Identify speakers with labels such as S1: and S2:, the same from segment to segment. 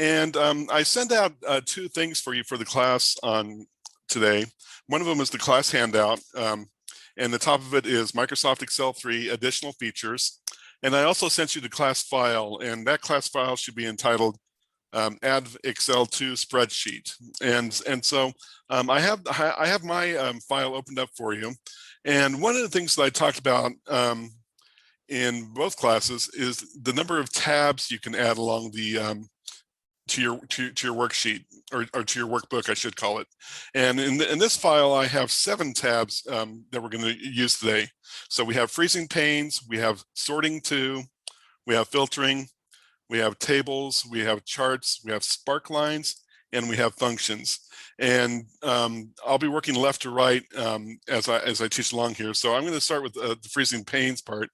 S1: And I sent out two things for you for the class on today. One of them is the class handout, and the top of it is Microsoft Excel 3 additional features. And I also sent you the class file, and that class file should be entitled Add Excel to Spreadsheet. And so I have my file opened up for you. And one of the things that I talked about in both classes is the number of tabs you can add along the to your worksheet, or to your workbook, I should call it. And in this file, I have 7 tabs that we're going to use today. So we have freezing panes, we have sorting to, we have filtering, we have tables, we have charts, we have sparklines, and we have functions. And I'll be working left to right as I teach along here. So I'm going to start with the freezing panes part.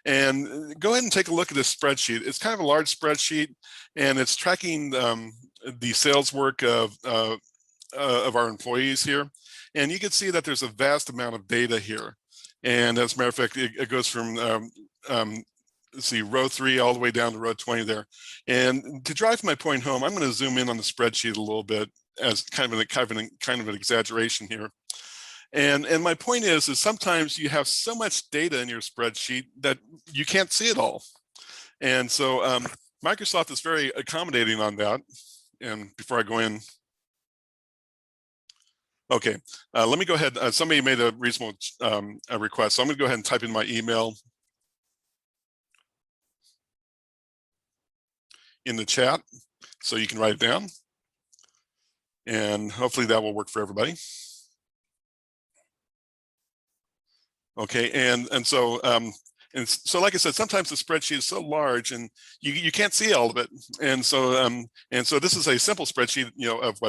S1: And go ahead and take a look at this spreadsheet. It's kind of a large spreadsheet, and it's tracking the sales work of our employees here. And you can see that there's a vast amount of data here. And as a matter of fact, it goes from let's see, row 3 all the way down to row 20 there. And to drive my point home, I'm going to zoom in on the spreadsheet a little bit as kind of an exaggeration here. And my point is sometimes you have so much data in your spreadsheet that you can't see it all. And so Microsoft is very accommodating on that. And before I go in, okay, let me go ahead. Somebody made a reasonable request, so I'm going to go ahead and type in my email in the chat so you can write it down. And hopefully that will work for everybody. Okay, and so like I said, sometimes the spreadsheet is so large and you can't see all of it. And so this is a simple spreadsheet, of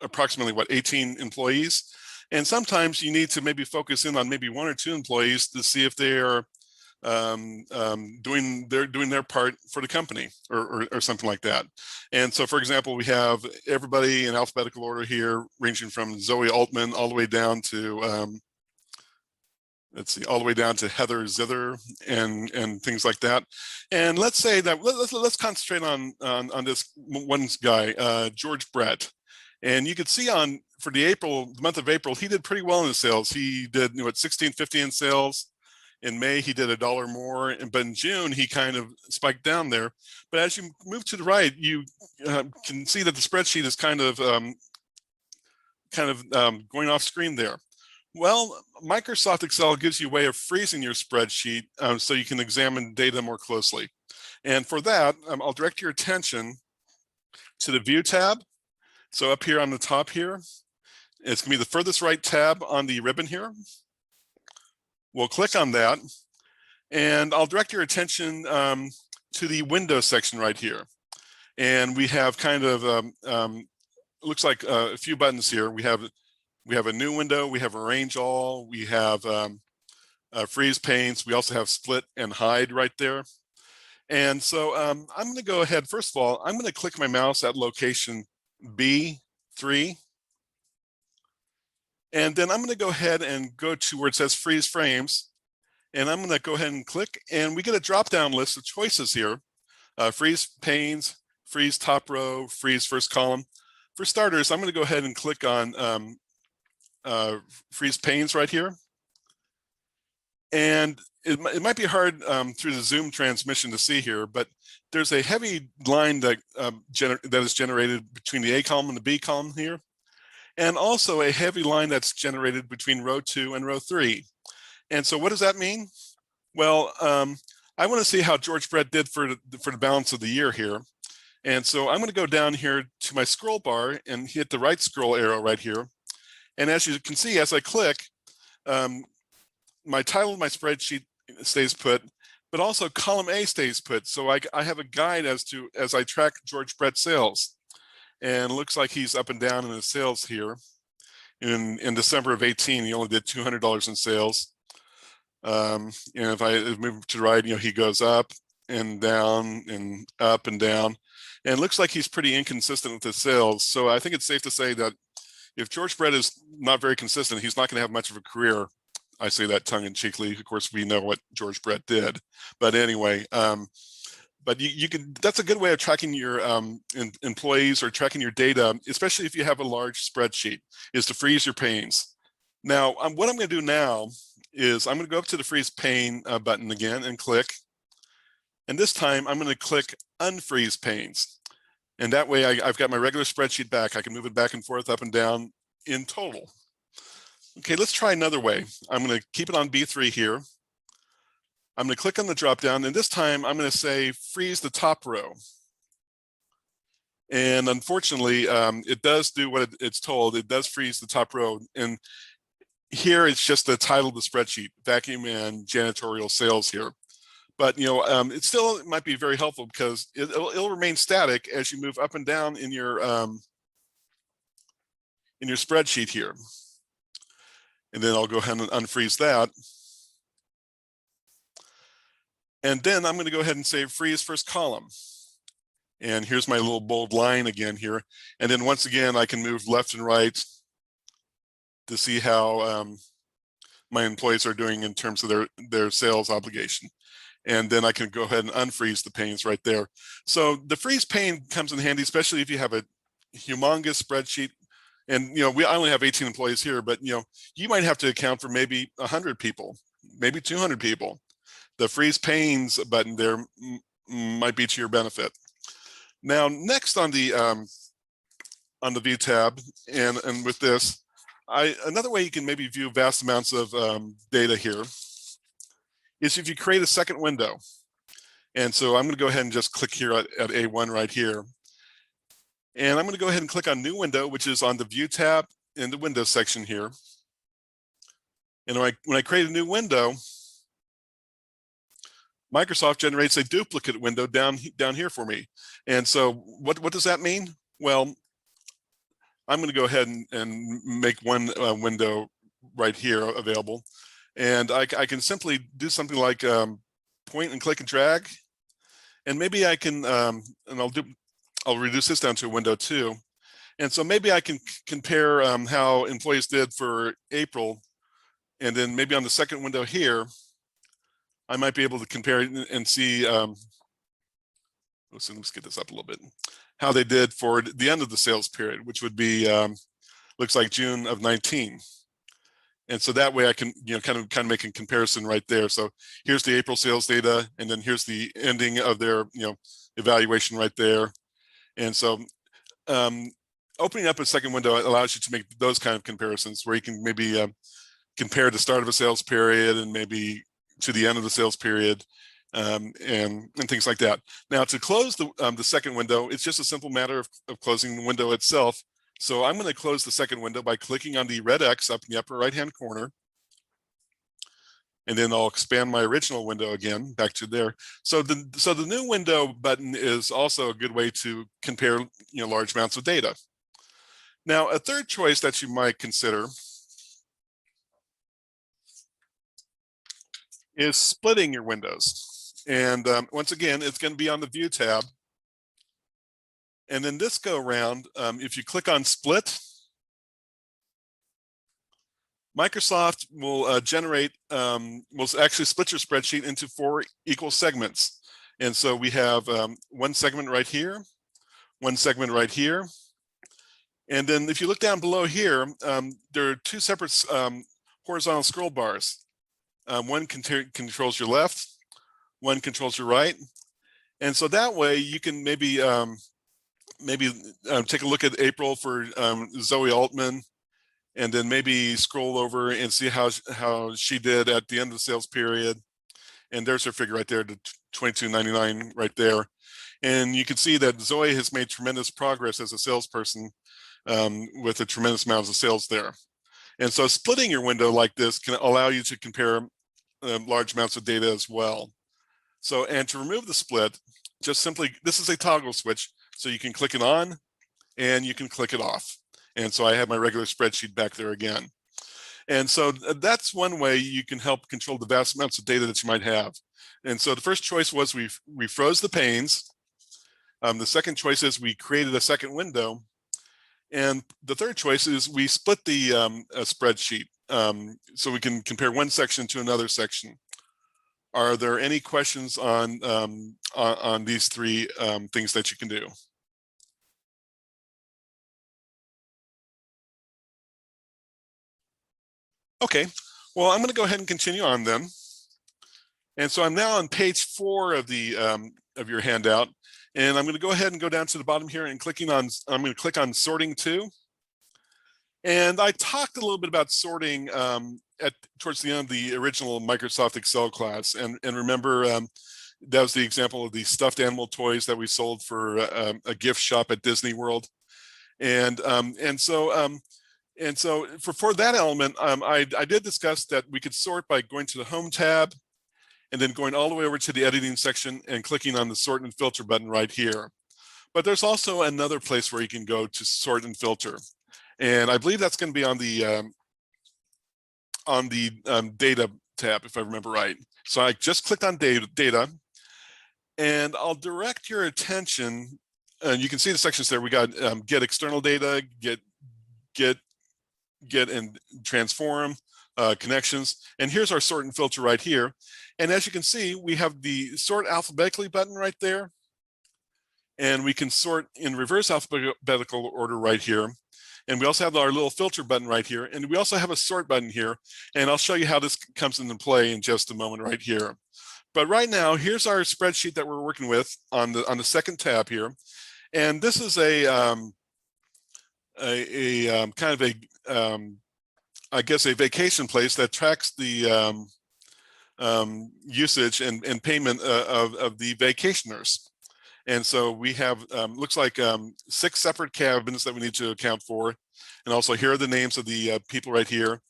S1: approximately 18 employees. And sometimes you need to maybe focus in on maybe 1 or 2 employees to see if they are doing their part for the company or something like that. And so, for example, we have everybody in alphabetical order here, ranging from Zoe Altman all the way down to let's see, all the way down to Heather Zither and things like that. And let's say that let's concentrate on this one guy, George Brett. And you could see for the month of April, he did pretty well in the sales. He did at $16.50 in sales. In May, he did $1 more, but in June, he kind of spiked down there. But as you move to the right, you can see that the spreadsheet is kind of going off screen there. Well, Microsoft Excel gives you a way of freezing your spreadsheet so you can examine data more closely. And for that, I'll direct your attention to the View tab. So up here on the top here, it's going to be the furthest right tab on the ribbon here. We'll click on that, and I'll direct your attention to the Windows section right here. And we have kind of, looks like a few buttons here. We have a new window, we have arrange all, we have freeze panes, we also have split and hide right there. And so I'm going to go ahead, first of all, I'm going to click my mouse at location B3. And then I'm going to go ahead and go to where it says freeze frames. And I'm going to go ahead and click, and we get a drop-down list of choices here. Freeze panes, freeze top row, freeze first column. For starters, I'm going to go ahead and click on freeze panes right here. And it might be hard through the Zoom transmission to see here, but there's a heavy line that is generated between the A column and the B column here. And also a heavy line that's generated between row 2 and row 3. And so what does that mean? Well, I want to see how George Brett did for the balance of the year here. And so I'm going to go down here to my scroll bar and hit the right scroll arrow right here. And as you can see, as I click, my title of my spreadsheet stays put, but also column A stays put. So I have a guide as I track George Brett's sales. And it looks like he's up and down in his sales here. In December of 18, he only did $200 in sales. And if I move to the right, he goes up and down and up and down. And it looks like he's pretty inconsistent with his sales. So I think it's safe to say that if George Brett is not very consistent, he's not going to have much of a career. I say that tongue-in-cheekly. Of course, we know what George Brett did. But anyway, but you can, that's a good way of tracking your employees or tracking your data, especially if you have a large spreadsheet, is to freeze your panes. Now, what I'm going to do now is I'm going to go up to the freeze pane button again and click. And this time I'm going to click Unfreeze Panes. And that way I've got my regular spreadsheet back. I can move it back and forth, up and down in total. Okay, let's try another way. I'm going to keep it on B3 here. I'm going to click on the drop down, and this time I'm going to say freeze the top row. And unfortunately, it does do what it's told. It does freeze the top row. And here it's just the title of the spreadsheet, vacuum and janitorial sales here. But it still might be very helpful because it'll remain static as you move up and down in your spreadsheet here. And then I'll go ahead and unfreeze that. And then I'm going to go ahead and say freeze first column. And here's my little bold line again here. And then once again, I can move left and right to see how my employees are doing in terms of their sales obligation. And then I can go ahead and unfreeze the panes right there. So the freeze pane comes in handy, especially if you have a humongous spreadsheet. And I only have 18 employees here, but you might have to account for maybe 100 people, maybe 200 people. The freeze panes button there might be to your benefit. Now, next on the view tab, and with this, another way you can maybe view vast amounts of data here is if you create a second window. And so I'm going to go ahead and just click here at A1 right here. And I'm going to go ahead and click on New Window, which is on the View tab in the Windows section here. And when I create a new window, Microsoft generates a duplicate window down here for me. And so what does that mean? Well, I'm going to go ahead and make one window right here available. And I can simply do something like point and click and drag. And maybe I can, I'll reduce this down to a window 2. And so maybe I can compare how employees did for April. And then maybe on the second window here, I might be able to compare and see, let's get this up a little bit, how they did for the end of the sales period, which would be, looks like June of 19. And so that way I can, kind of make a comparison right there. So here's the April sales data, and then here's the ending of their, evaluation right there. And so opening up a second window allows you to make those kind of comparisons where you can maybe compare the start of a sales period and maybe to the end of the sales period, and things like that. Now, to close the second window, it's just a simple matter of closing the window itself. So I'm going to close the second window by clicking on the red X up in the upper right-hand corner. And then I'll expand my original window again back to there. So the new window button is also a good way to compare large amounts of data. Now, a third choice that you might consider is splitting your windows. And once again, it's going to be on the View tab. And then this go around, if you click on Split, Microsoft will generate, will actually split your spreadsheet into 4 equal segments. And so we have one segment right here, one segment right here. And then if you look down below here, there are 2 separate horizontal scroll bars. One controls your left, one controls your right. And so that way you can maybe take a look at April for Zoe Altman, and then maybe scroll over and see how she did at the end of the sales period. And there's her figure right there, the $22.99 right there. And you can see that Zoe has made tremendous progress as a salesperson with a tremendous amount of sales there. And so splitting your window like this can allow you to compare large amounts of data as well. So, and to remove the split, just simply, this is a toggle switch. So you can click it on and you can click it off. And so I have my regular spreadsheet back there again. And so that's one way you can help control the vast amounts of data that you might have. And so the first choice was we froze the panes. The second choice is we created a second window. And the third choice is we split the spreadsheet so we can compare one section to another section. are there any questions on these three things that you can do? Okay, well, I'm going to go ahead and continue on then. And so I'm now on page 4 of the of your handout, and I'm going to go ahead and go down to the bottom here and I'm going to click on sorting to. And I talked a little bit about sorting towards the end of the original Microsoft Excel class, and remember that was the example of the stuffed animal toys that we sold for a gift shop at Disney World, and so for that element, I did discuss that we could sort by going to the Home tab and then going all the way over to the editing section and clicking on the sort and filter button right here. But there's also another place where you can go to sort and filter. And I believe that's going to be on the data tab, if I remember right. So I just clicked on data, and I'll direct your attention, and you can see the sections there. We got get external data, get and transform, connections, and here's our sort and filter right here. And as you can see, we have the sort alphabetically button right there, and we can sort in reverse alphabetical order right here. And we also have our little filter button right here, and we also have a sort button here, and I'll show you how this comes into play in just a moment right here. But right now, here's our spreadsheet that we're working with on the second tab here, and this is kind of I guess a vacation place that tracks the usage and payment of the vacationers. And so we have, looks like 6 separate cabins that we need to account for. And also here are the names of the people right here.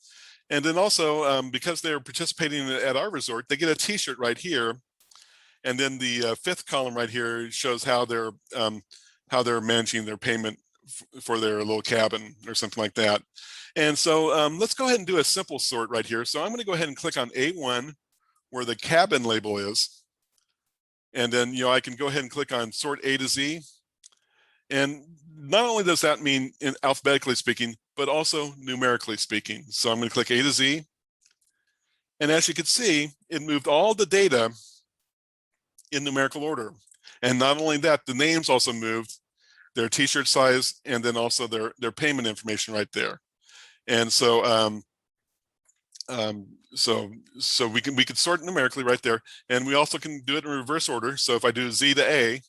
S1: And then also, because they're participating at our resort, they get a t-shirt right here. And then the 5th column right here shows how they're managing their payment for their little cabin or something like that. And so let's go ahead and do a simple sort right here. So I'm going to go ahead and click on A1 where the cabin label is. And then, I can go ahead and click on sort A to Z. And not only does that mean alphabetically speaking, but also numerically speaking. So I'm going to click A to Z. And as you can see, it moved all the data in numerical order. And not only that, the names also moved, their t-shirt size, and then also their payment information right there. And so so we can sort numerically right there, and we also can do it in reverse order. So if I do Z to A,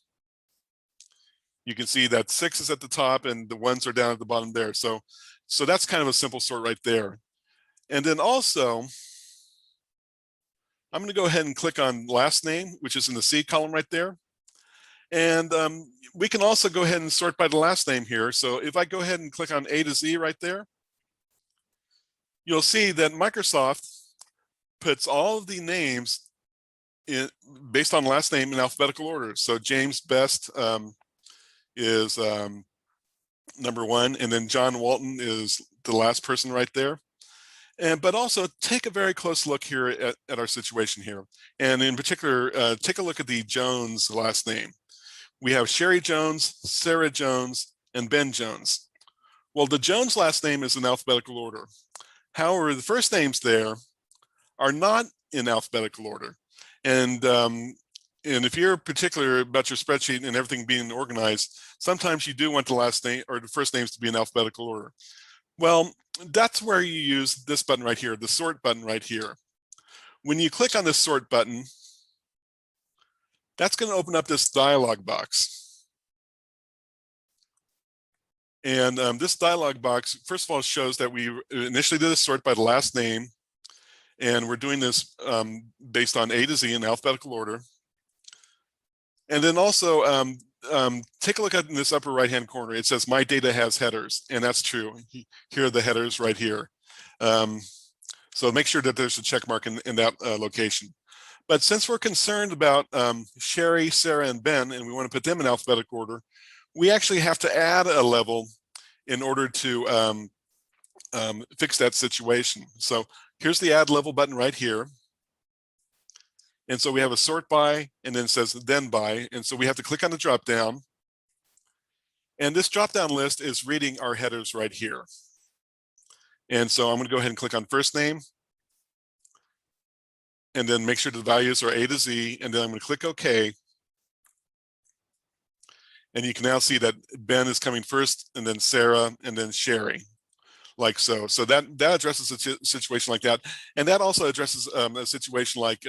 S1: you can see that 6 is at the top and the 1s are down at the bottom there. So that's kind of a simple sort right there. And then also, I'm going to go ahead and click on last name, which is in the C column right there. And we can also go ahead and sort by the last name here. So if I go ahead and click on A to Z right there, you'll see that Microsoft puts all of the names based on last name in alphabetical order. So James Best is number 1, and then John Walton is the last person right there. But also take a very close look here at our situation here. And in particular, take a look at the Jones last name. We have Sherry Jones, Sarah Jones, and Ben Jones. Well, the Jones last name is in alphabetical order. However, the first names there are not in alphabetical order. And if you're particular about your spreadsheet and everything being organized, sometimes you do want the last name or the first names to be in alphabetical order. Well, that's where you use this button right here, the sort button right here. When you click on this sort button, that's going to open up this dialog box. And this dialog box, first of all, shows that we initially did a sort by the last name, and we're doing this based on A to Z in alphabetical order. And then also, take a look at in this upper right-hand corner. It says my data has headers, and that's true. Here are the headers right here. So make sure that there's a check mark in that location. But since we're concerned about Sherry, Sarah, and Ben, and we want to put them in alphabetical order, we actually have to add a level in order to fix that situation. So here's the add level button right here. And so we have a sort by, and then it says then by. And so we have to click on the drop down. And this drop down list is reading our headers right here. And so I'm going to go ahead and click on first name. and then make sure the values are A to Z, and then I'm going to click OK. And you can now see that Ben is coming first, and then Sarah, and then Sherry, like so. So that addresses a situation like that. And that also addresses a situation like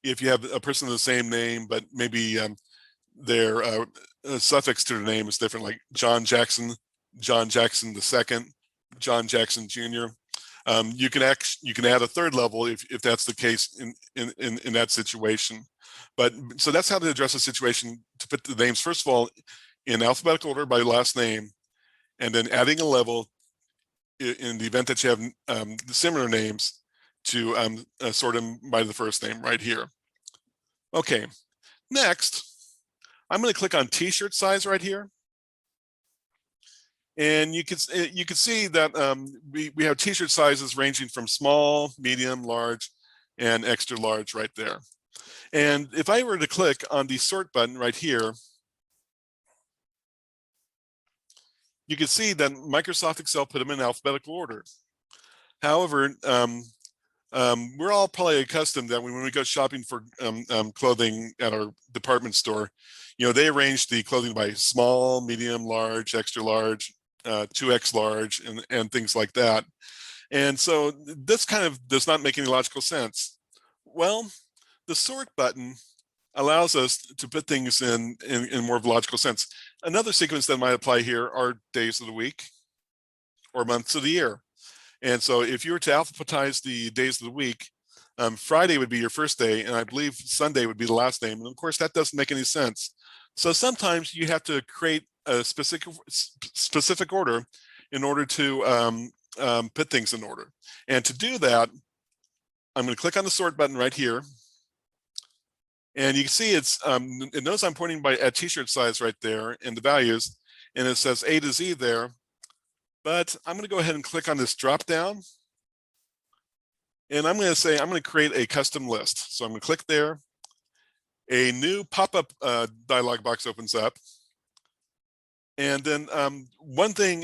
S1: if you have a person with the same name, but maybe their suffix to their name is different, like John Jackson II, John Jackson Jr. You can add a third level if that's the case in that situation. But so that's how to address a situation, to put the names first of all in alphabetical order by last name, and then adding a level in the event that you have similar names to sort them by the first name right here. Okay, next I'm going to click on T-shirt size right here. And you can see that we have T-shirt sizes ranging from small, medium, large, and extra large right there. And if I were to click on the sort button right here, you can see that Microsoft Excel put them in alphabetical order. However, we're all probably accustomed that when we go shopping for clothing at our department store, you know, they arrange the clothing by small, medium, large, extra large, 2x large, and things like that. And so this kind of does not make any logical sense. Well, the sort button allows us to put things in more of a logical sense. Another sequence that might apply here are days of the week or months of the year. And so if you were to alphabetize the days of the week, Friday would be your first day, and I believe Sunday would be the last name. And of course, that doesn't make any sense. So sometimes you have to create a specific order in order to put things in order. And to do that, I'm going to click on the sort button right here. And you can see it knows I'm pointing at T-shirt size right there in the values, and it says A to Z there. But I'm going to go ahead and click on this drop down. And I'm going to say I'm going to create a custom list. So I'm going to click there. A new pop-up dialog box opens up. And then one thing,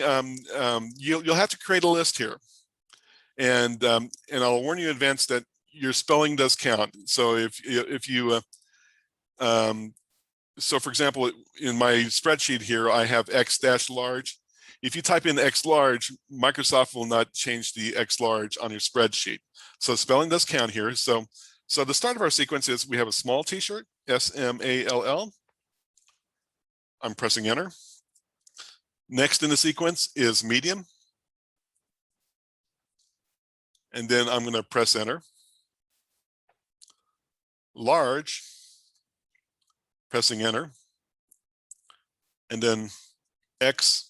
S1: you'll have to create a list here. And I'll warn you in advance that your spelling does count. So if you, so for example, in my spreadsheet here, I have X-large. If you type in X large, Microsoft will not change the X large on your spreadsheet. So spelling does count here. So the start of our sequence is we have a small T-shirt, S-M-A-L-L. I'm pressing enter. Next in the sequence is medium. And then I'm going to press enter. Large, pressing enter. And then X-large.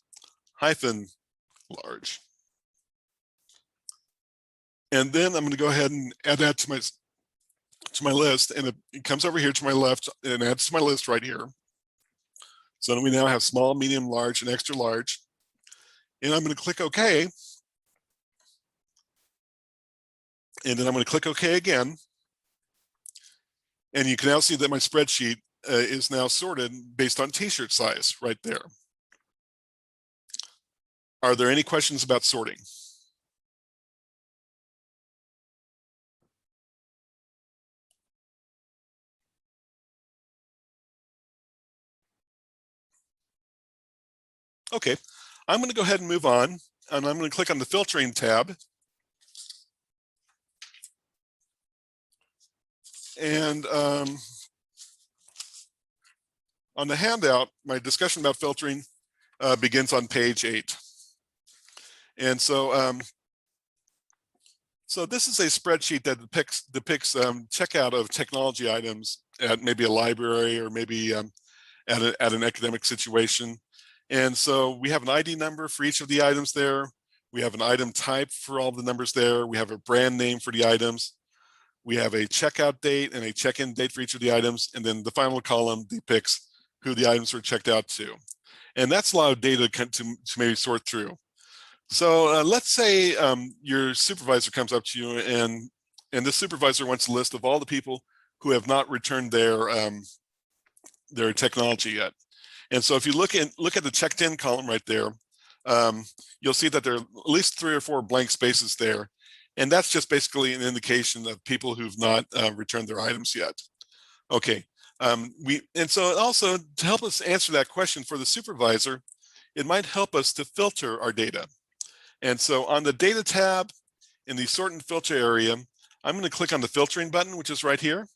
S1: And then I'm going to go ahead and add that to my list, and it comes over here to my left and adds to my list right here. So we now have small, medium, large, and extra large. And I'm going to click OK. And then I'm going to click OK again. And you can now see that my spreadsheet is now sorted based on T-shirt size right there. Are there any questions about sorting? Okay, I'm going to go ahead and move on, and I'm going to click on the filtering tab. And on the handout, my discussion about filtering begins on page 8. And so, so this is a spreadsheet that depicts checkout of technology items at maybe a library or maybe at an academic situation. And so we have an ID number for each of the items there. We have an item type for all the numbers there. We have a brand name for the items. We have a checkout date and a check-in date for each of the items. And then the final column depicts who the items were checked out to. And that's a lot of data to maybe sort through. So let's say your supervisor comes up to you, and the supervisor wants a list of all the people who have not returned their technology yet. And so if you look at the checked in column right there, you'll see that there are at least 3 or 4 blank spaces there. And that's just basically an indication of people who've not returned their items yet. Okay, and so also to help us answer that question for the supervisor, it might help us to filter our data. And so on the data tab in the sort and filter area, I'm going to click on the filtering button, which is right here.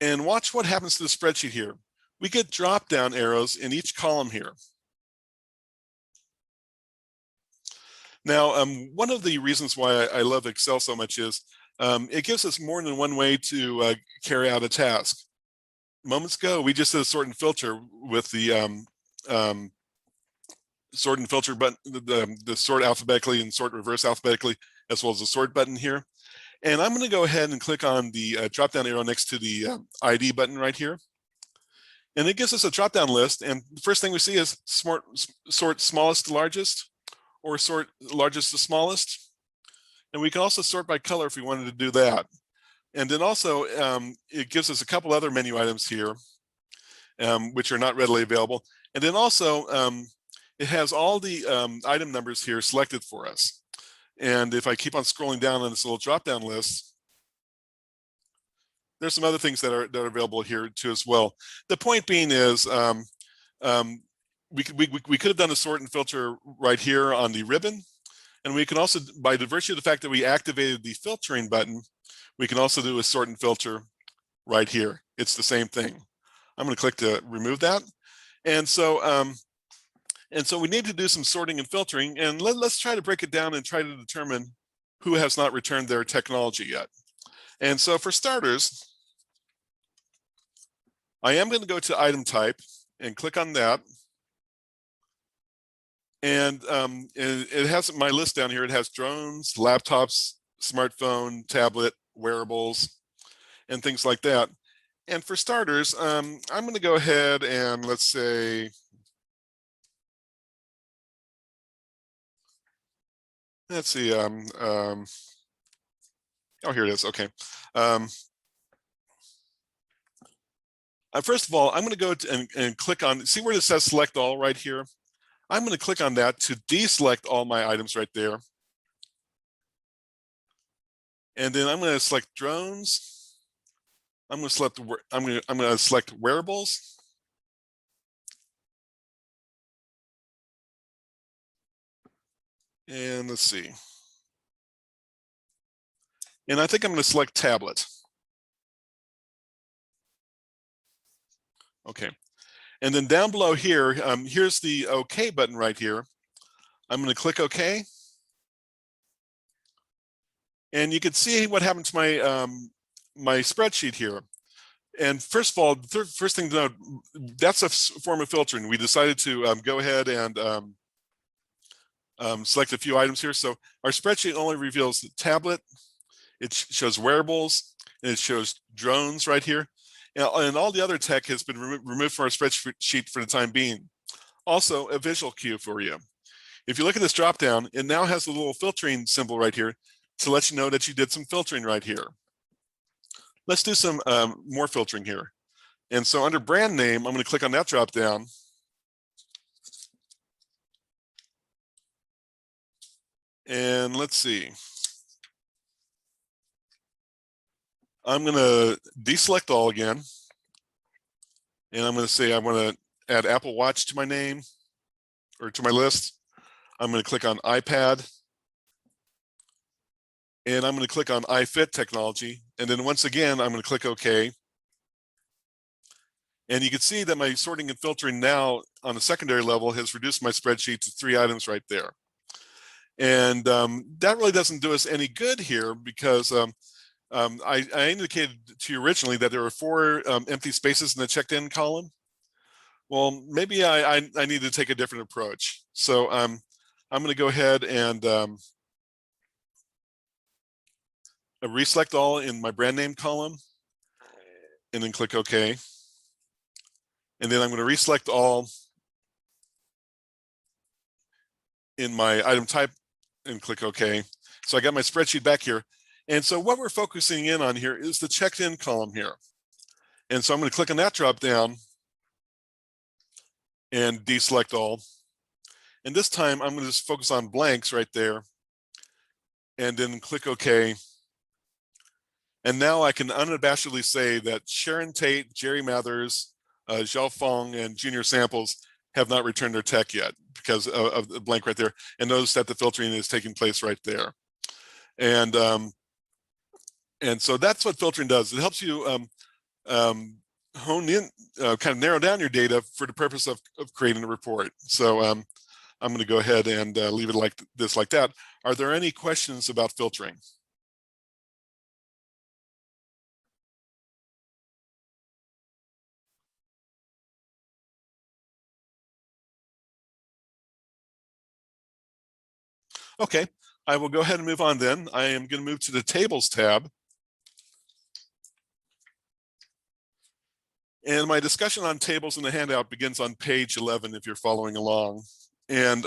S1: And watch what happens to the spreadsheet here. We get drop-down arrows in each column here. Now, one of the reasons why I love Excel so much is it gives us more than one way to carry out a task. Moments ago, we just did a sort and filter with the sort and filter button, the sort alphabetically and sort reverse alphabetically, as well as the sort button here. And I'm going to go ahead and click on the drop-down arrow next to the ID button right here. And it gives us a drop-down list. And the first thing we see is sort smallest to largest, or sort largest to smallest. And we can also sort by color if we wanted to do that. And then also, it gives us a couple other menu items here, which are not readily available. And then also, it has all the item numbers here selected for us. And if I keep on scrolling down on this little drop-down list, there's some other things that are available here too as well. The point being is, we could have done a sort and filter right here on the ribbon. And we can also, by the virtue of the fact that we activated the filtering button, we can also do a sort and filter right here. It's the same thing. I'm going to click to remove that. And so we need to do some sorting and filtering, and let's try to break it down and try to determine who has not returned their technology yet. And so for starters, I am going to go to item type and click on that. And it has my list down here. It has drones, laptops, smartphone, tablet, wearables, and things like that. And for starters, I'm going to go ahead and let's say, let's see, oh, here it is. Okay. First of all, I'm going to go and click on, see where it says select all right here? I'm going to click on that to deselect all my items right there. And then I'm going to select drones. I'm going to select wearables. And let's see. And I think I'm going to select tablet. Okay. And then down below here, here's the OK button right here. I'm going to click OK. And you can see what happened to my my spreadsheet here. And first of all, the first thing to note, that's a form of filtering. We decided to go ahead and select a few items here. So our spreadsheet only reveals the tablet, it shows wearables, and it shows drones right here. And all the other tech has been removed from our spreadsheet for the time being. Also, a visual cue for you. If you look at this dropdown, it now has a little filtering symbol right here to let you know that you did some filtering right here. Let's do some more filtering here. And so under brand name, I'm going to click on that dropdown. And let's see. I'm going to deselect all again. And I'm going to say I want to add Apple Watch to my name or to my list. I'm going to click on iPad. And I'm going to click on iFit technology. And then once again, I'm going to click OK. And you can see that my sorting and filtering now on the secondary level has reduced my spreadsheet to 3 items right there. And that really doesn't do us any good here because I indicated to you originally that there were 4 empty spaces in the checked in column. Well, maybe I need to take a different approach. So I'm going to go ahead and reselect all in my brand name column and then click OK. And then I'm going to reselect all in my item type and click OK. So I got my spreadsheet back here. And so what we're focusing in on here is the checked in column here. And so I'm going to click on that drop down and deselect all. And this time I'm going to just focus on blanks right there. and then click OK. And now I can unabashedly say that Sharon Tate, Jerry Mathers, Zhao Fong, and Junior Samples have not returned their tech yet because of the blank right there. And notice that the filtering is taking place right there. And so that's what filtering does. It helps you hone in, kind of narrow down your data for the purpose of creating a report. So I'm going to go ahead and leave it like this, like that. Are there any questions about filtering? Okay, I will go ahead and move on then. I am going to move to the Tables tab. And my discussion on tables in the handout begins on page 11 if you're following along. And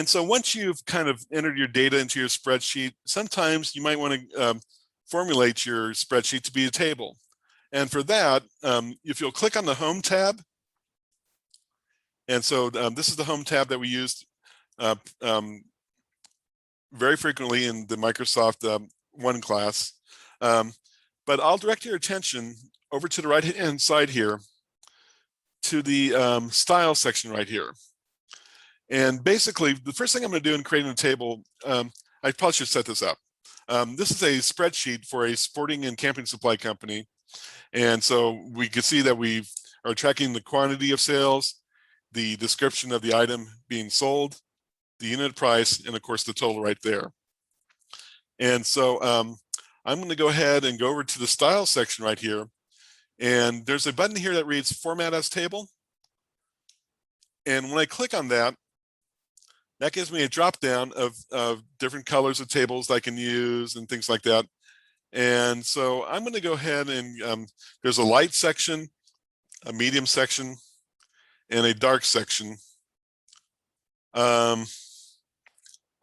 S1: so once you've kind of entered your data into your spreadsheet, sometimes you might want to formulate your spreadsheet to be a table. And for that, if you'll click on the Home tab, and so this is the Home tab that we used very frequently in the Microsoft One class. But I'll direct your attention over to the right-hand side here to the Style section right here. And basically, the first thing I'm going to do in creating a table, I probably should set this up. This is a spreadsheet for a sporting and camping supply company. And so we can see that we are tracking the quantity of sales, the description of the item being sold, the unit price, and of course the total right there. And so I'm going to go ahead and go over to the Style section right here. And there's a button here that reads Format as Table. And when I click on that, that gives me a drop down of different colors of tables that I can use and things like that. And so I'm going to go ahead and there's a light section, a medium section, and a dark section. I'm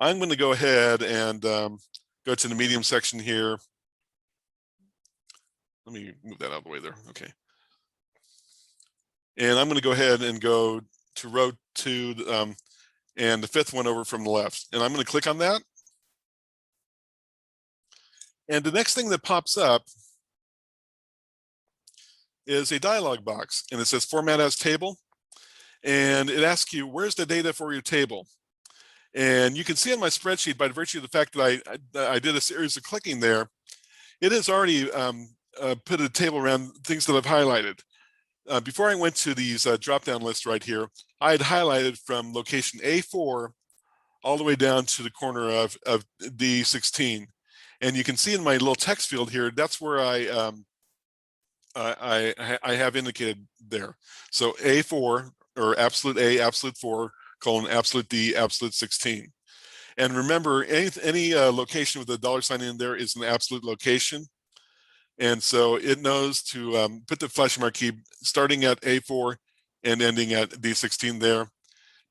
S1: going to go ahead and go to the medium section here. Let me move that out of the way there. Okay. And I'm going to go ahead and go to row 2 and the fifth one over from the left. And I'm going to click on that. And the next thing that pops up is a dialog box, and it says Format as Table. And it asks you, where's the data for your table? And you can see on my spreadsheet, by virtue of the fact that I did a series of clicking there, it has already put a table around things that I've highlighted. Before I went to these drop-down lists right here, I had highlighted from location A4 all the way down to the corner of D16. And you can see in my little text field here, that's where I have indicated there. So A4, or absolute A, absolute 4, colon, absolute D, absolute 16. And remember, any location with a $sign in there is an absolute location. And so it knows to put the flashing mark key starting at A4 and ending at D16 there.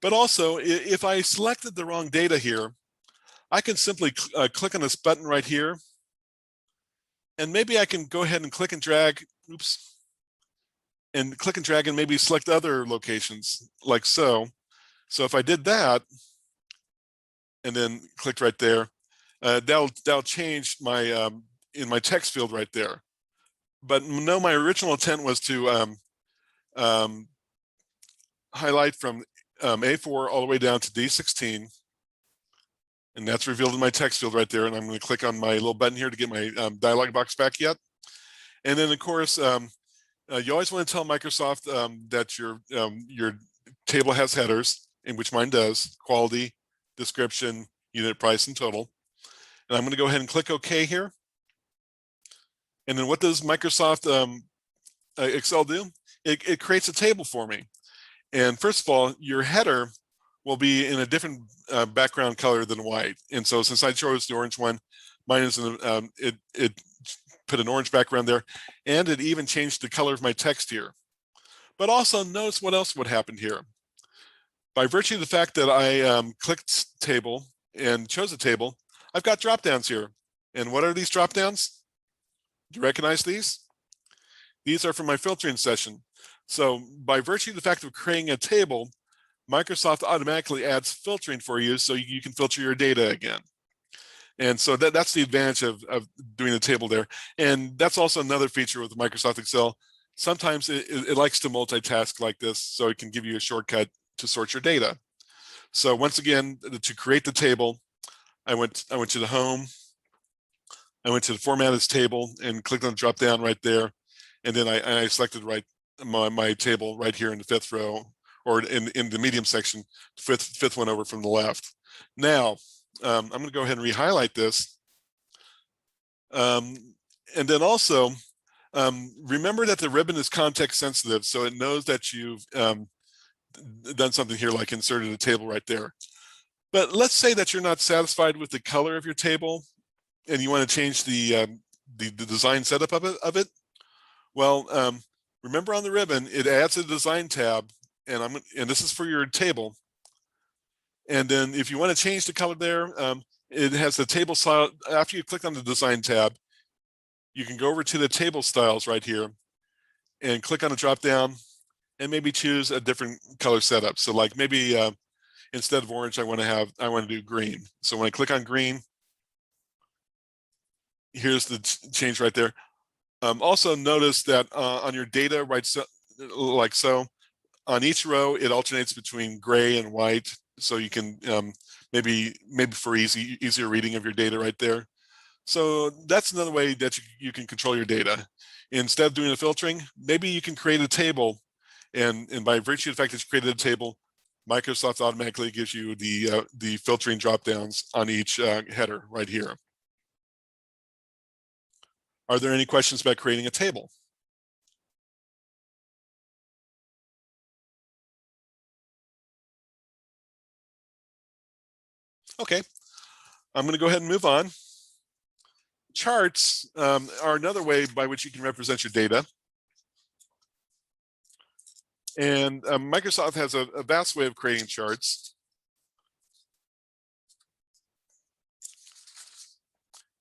S1: But also, if I selected the wrong data here, I can simply click on this button right here. And maybe I can go ahead and click and drag, oops, and click and drag and maybe select other locations like so. So if I did that and then clicked right there, that'll change my in my text field right there. But no, my original intent was to highlight from A4 all the way down to D16. And that's revealed in my text field right there. And I'm going to click on my little button here to get my dialog box back yet. And then, of course, you always want to tell Microsoft that your table has headers, in which mine does: quality, description, unit price, and total. And I'm going to go ahead and click OK here. And then what does Microsoft Excel do? It creates a table for me. And first of all, your header will be in a different background color than white. And so since I chose the orange one, mine is it put an orange background there, and it even changed the color of my text here. But also notice what else would happen here. By virtue of the fact that I clicked table and chose a table, I've got drop downs here. And what are these drop downs? Do you recognize these? These are from my filtering session. So by virtue of the fact of creating a table, Microsoft automatically adds filtering for you so you can filter your data again. And so that's the advantage of doing a table there. And that's also another feature with Microsoft Excel. Sometimes it likes to multitask like this, so it can give you a shortcut to sort your data. So once again, to create the table, I went to the home, I went to the format as table and clicked on the drop down right there. And then I selected my table right here in the 5th row, or in the medium section, fifth one over from the left. Now, I'm going to go ahead and re-highlight this. And then also, remember that the ribbon is context sensitive, so it knows that you've done something here, like inserted a table right there. But let's say that you're not satisfied with the color of your table and you want to change the design setup of it. Well, remember on the ribbon, it adds a design tab, and this is for your table. And then if you want to change the color there, it has the table style. After you click on the design tab, you can go over to the table styles right here and click on the drop down and maybe choose a different color setup. So like maybe instead of orange, I want to do green. So when I click on green, here's the change right there. Also notice that on your data, right, so, like so, on each row, it alternates between gray and white. So you can maybe for easier reading of your data right there. So that's another way that you can control your data. Instead of doing the filtering, maybe you can create a table, and by virtue of the fact that you created a table, Microsoft automatically gives you the filtering drop downs on each header right here. Are there any questions about creating a table? Okay, I'm going to go ahead and move on. Charts are another way by which you can represent your data. And Microsoft has a vast way of creating charts.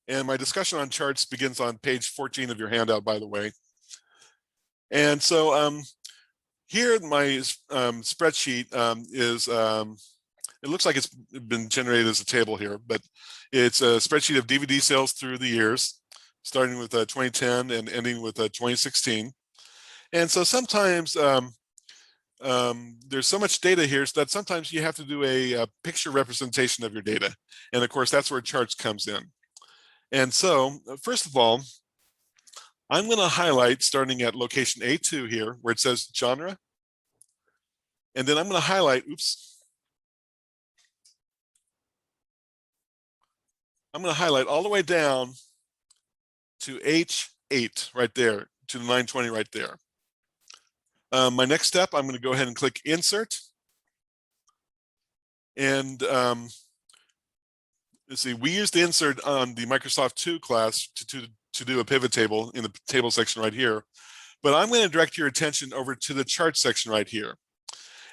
S1: And my discussion on charts begins on page 14 of your handout, by the way. And so here my spreadsheet is, it looks like it's been generated as a table here, but it's a spreadsheet of DVD sales through the years, starting with 2010 and ending with 2016. And so sometimes there's so much data here so that sometimes you have to do a picture representation of your data. And of course, that's where charts comes in. And so first of all, I'm going to highlight starting at location A2 here, where it says genre. And then I'm going to highlight, I'm going to highlight all the way down to H8 right there, to the 920 right there. My next step, I'm going to go ahead and click Insert. And let's see, we used Insert on the Microsoft 2 class to do a pivot table in the table section right here. But I'm going to direct your attention over to the chart section right here.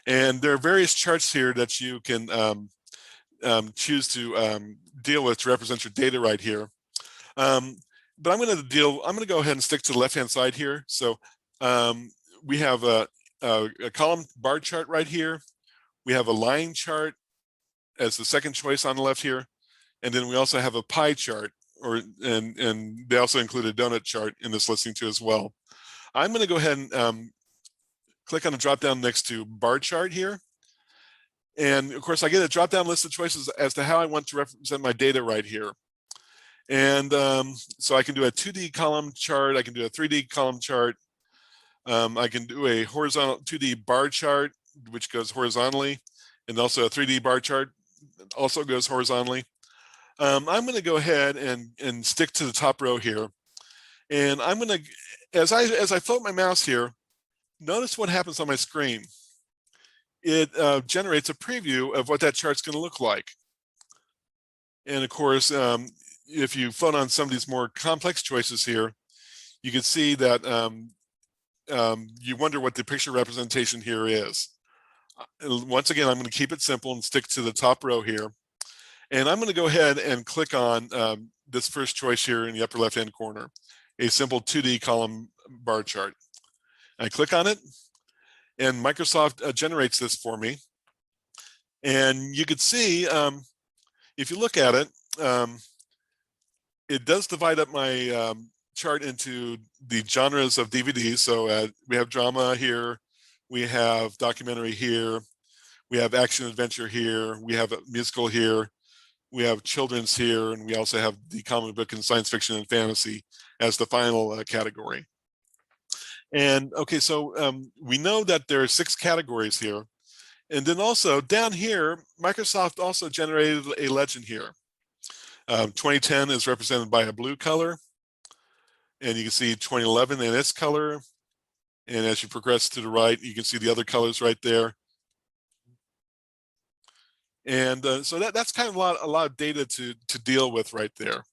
S1: And there are various charts here that you can choose to deal with to represent your data right here. But I'm going to go ahead and stick to the left-hand side here. So we have a column bar chart right here. We have a line chart as the second choice on the left here. And then we also have a pie chart, and they also include a donut chart in this listing too as well. I'm going to go ahead and click on the drop down next to bar chart here. And of course, I get a drop down list of choices as to how I want to represent my data right here. And so I can do a 2D column chart. I can do a 3D column chart. I can do a horizontal 2D bar chart, which goes horizontally, and also a 3D bar chart also goes horizontally. I'm going to go ahead and stick to the top row here. And I'm going to, as I float my mouse here, notice what happens on my screen. It generates a preview of what that chart's going to look like. And of course, if you float on some of these more complex choices here, you can see that you wonder what the picture representation here is. Once again, I'm going to keep it simple and stick to the top row here. And I'm going to go ahead and click on this first choice here in the upper left-hand corner, a simple 2D column bar chart. I click on it, and Microsoft generates this for me. And you could see, if you look at it, it does divide up my chart into the genres of DVDs. So we have drama here, we have documentary here, we have action adventure here, we have a musical here, we have children's here, and we also have the comic book and science fiction and fantasy as the final category. And okay, so we know that there are 6 categories here. And then also down here, Microsoft also generated a legend here. 2010 is represented by a blue color. And you can see 2011 in its color. And as you progress to the right, you can see the other colors right there. And so that's kind of a lot of data to deal with right there.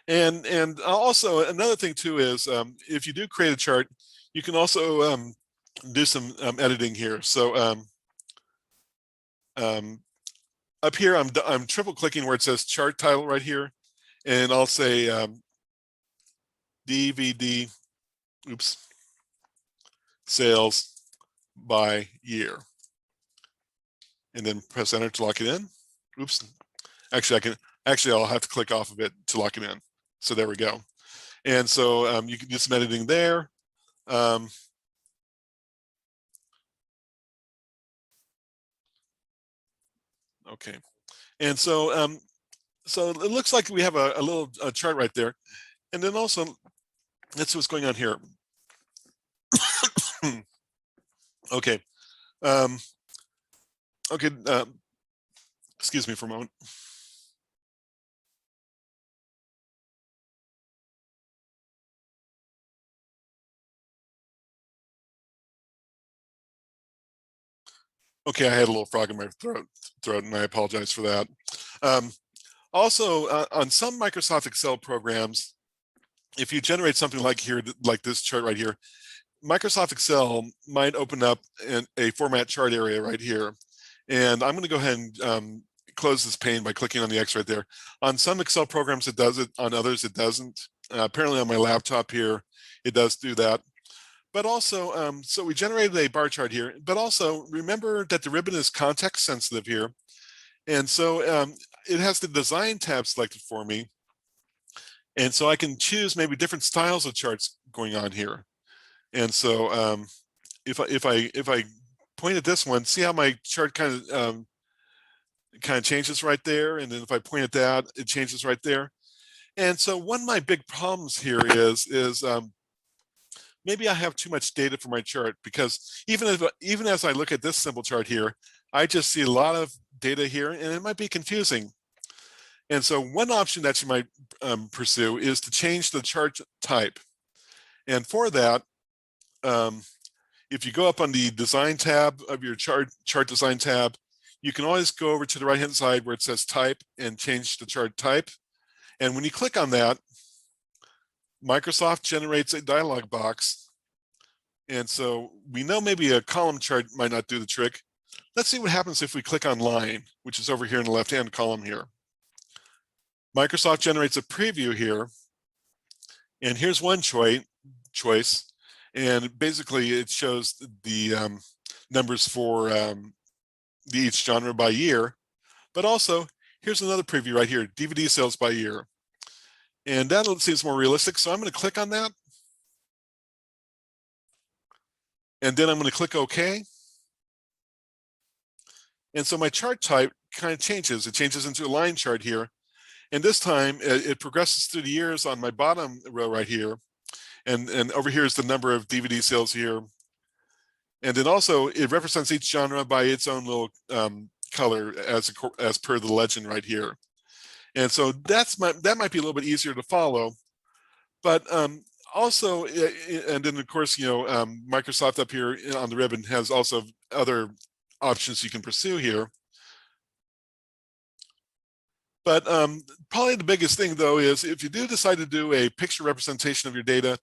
S1: And also another thing too is if you do create a chart, you can also do some editing here. So up here, I'm triple clicking where it says chart title right here, and I'll say DVD, sales by year, and then press enter to lock it in. Actually I'll have to click off of it to lock it in. So there we go. And so you can do some editing there. Okay, and so so it looks like we have a little chart right there, and then also let's see what's going on here. Okay, okay, excuse me for a moment. Okay, I had a little frog in my throat, and I apologize for that. Also, on some Microsoft Excel programs, if you generate something like here, like this chart right here, Microsoft Excel might open up a format chart area right here. And I'm going to go ahead and close this pane by clicking on the X right there. On some Excel programs, it does it. On others, it doesn't. Apparently on my laptop here, it does do that. But also, so we generated a bar chart here, but also remember that the ribbon is context sensitive here. And so it has the design tab selected for me. And so I can choose maybe different styles of charts going on here. And so if I point at this one, see how my chart kind of changes right there. And then if I point at that, it changes right there. And so one of my big problems here is maybe I have too much data for my chart, because even as I look at this simple chart here, I just see a lot of data here, and it might be confusing. And so one option that you might pursue is to change the chart type. And for that, if you go up on the design tab of your chart design tab, you can always go over to the right hand side where it says type and change the chart type. And when you click on that, Microsoft generates a dialog box. And so we know maybe a column chart might not do the trick. Let's see what happens if we click on line, which is over here in the left-hand column here. Microsoft generates a preview here. And here's one choice. And basically it shows the numbers for each genre by year. But also, here's another preview right here, DVD sales by year. And that seems more realistic. So I'm going to click on that. And then I'm going to click OK. And so my chart type kind of changes. It changes into a line chart here. And this time it progresses through the years on my bottom row right here. And over here is the number of DVD sales here. And then also it represents each genre by its own little color as per the legend right here. And so that might be a little bit easier to follow. But also, and then of course, Microsoft up here on the ribbon has also other options you can pursue here. But probably the biggest thing though is if you do decide to do a picture representation of your data,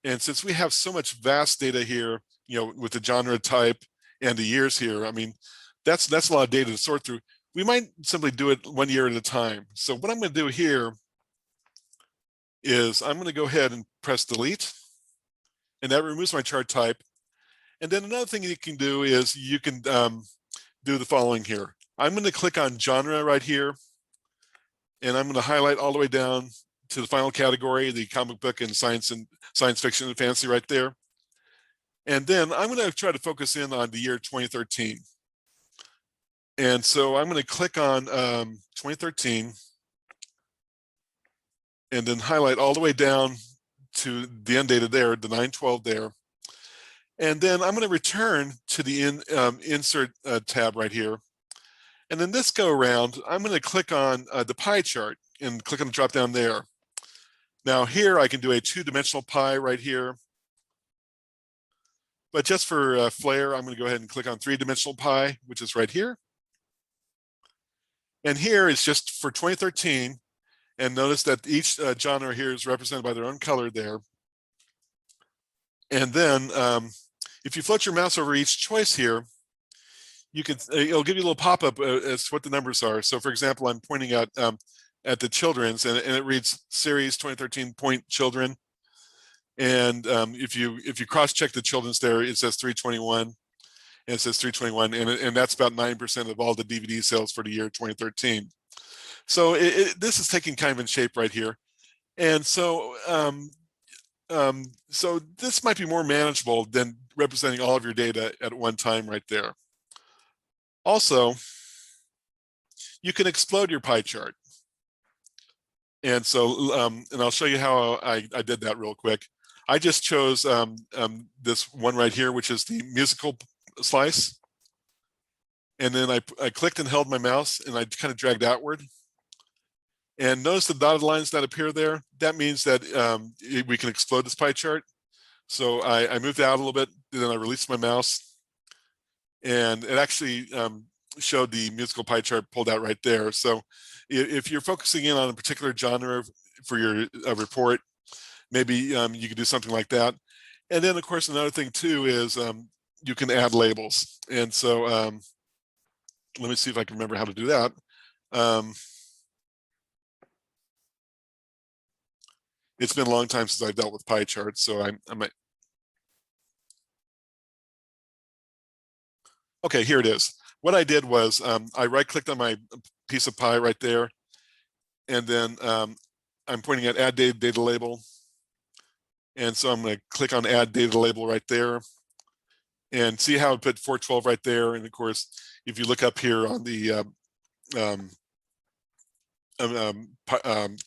S1: and since we have so much vast data here, with the genre type and the years here, I mean, that's a lot of data to sort through. We might simply do it one year at a time. So what I'm going to do here is I'm going to go ahead and press delete, and that removes my chart type. And then another thing you can do is you can do the following here. I'm going to click on genre right here, and I'm going to highlight all the way down to the final category, the comic book and science fiction and fantasy right there. And then I'm going to try to focus in on the year 2013. And so I'm going to click on 2013 and then highlight all the way down to the end data there, the 9/12 there. And then I'm going to return to the insert tab right here. And then this go around, I'm going to click on the pie chart and click on the drop down there. Now here I can do a 2-dimensional pie right here. But just for flair, I'm going to go ahead and click on 3-dimensional pie, which is right here. And here is just for 2013. And notice that each genre here is represented by their own color there. And then if you float your mouse over each choice here, you can, it'll give you a little pop-up as to what the numbers are. So for example, I'm pointing out at the children's, and it reads series 2013 point children. And if you cross-check the children's there, it says 321, and it says 321, and that's about 9% of all the DVD sales for the year 2013. So this is taking kind of in shape right here. And so so this might be more manageable than representing all of your data at one time right there. Also, you can explode your pie chart. And so, and I'll show you how I did that real quick. I just chose this one right here, which is the musical slice. And then I clicked and held my mouse and I kind of dragged outward. And notice the dotted lines that appear there. That means that we can explode this pie chart. So I moved out a little bit, and then I released my mouse. And it actually showed the musical pie chart pulled out right there. So if you're focusing in on a particular genre for your report, maybe you could do something like that. And then, of course, another thing too is you can add labels. And so let me see if I can remember how to do that. It's been a long time since I've dealt with pie charts, so I might. Okay, here it is. What I did was I right-clicked on my piece of pie right there, and then I'm pointing at Add Data Label. And so I'm going to click on Add Data Label right there, and see how I put 412 right there. And of course, if you look up here on the